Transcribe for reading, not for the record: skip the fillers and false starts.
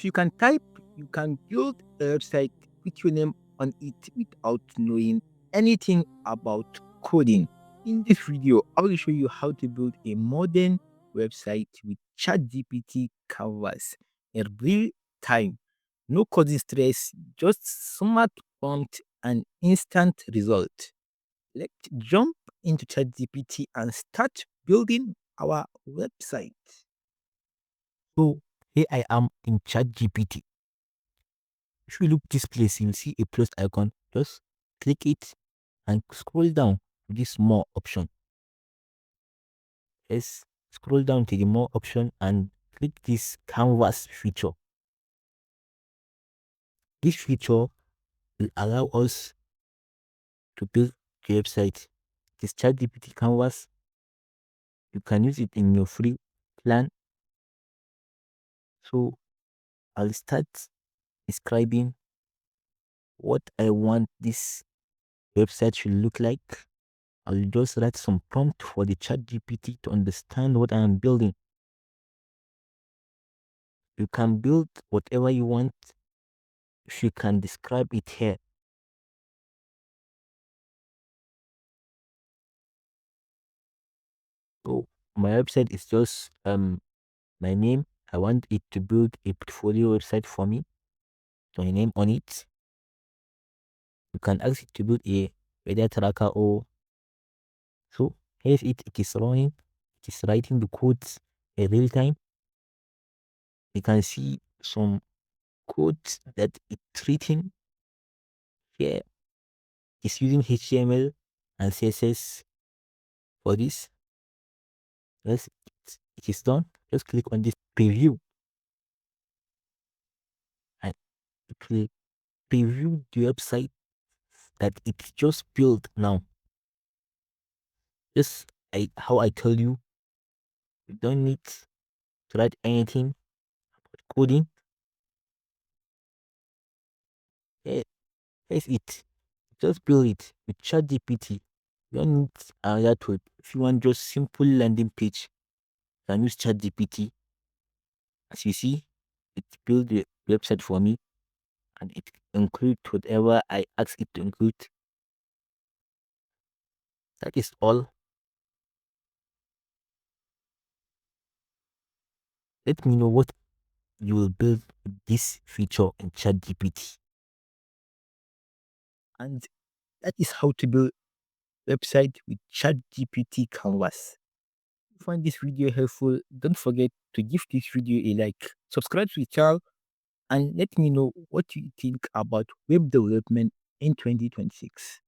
If you can type, you can build a website with your name on it without knowing anything about coding. In this video, I will show you how to build a modern website with ChatGPT Canvas in real time. No coding stress, just smart prompt and instant result. Let's jump into ChatGPT and start building our website. So here I am in ChatGPT. If you look this place, you'll see a plus icon. Just click it and scroll down to this more option. Yes, scroll down to the more option and click this canvas feature. This feature will allow us to build the website. This ChatGPT Canvas, you can use it in your free plan. So I'll start describing what I want this website should look like. I'll just write some prompt for the ChatGPT to understand what I am building. You can build whatever you want if you can describe it here. So my website is just my name. I want it to build a portfolio website for me. So my name on it. You can ask it to build a weather tracker or so. Here's it. It is running. It is writing the codes in real time. You can see some codes that it's written here. It's using HTML and CSS for this. Yes, it is done. Just click on this preview and it will preview the website that it's just built now. Just how I tell you, you don't need to write anything coding. Here, here's it. Just build it with ChatGPT. You don't need another tool. If you want just simple landing page, you can use ChatGPT. As you see, it built the website for me and it includes whatever I ask it to include. That is all. Let me know what you will build with this feature in ChatGPT. And that is how to build website with ChatGPT Canvas. If you find this video helpful, don't forget to give this video a like, subscribe to the channel, and let me know what you think about web development in 2026.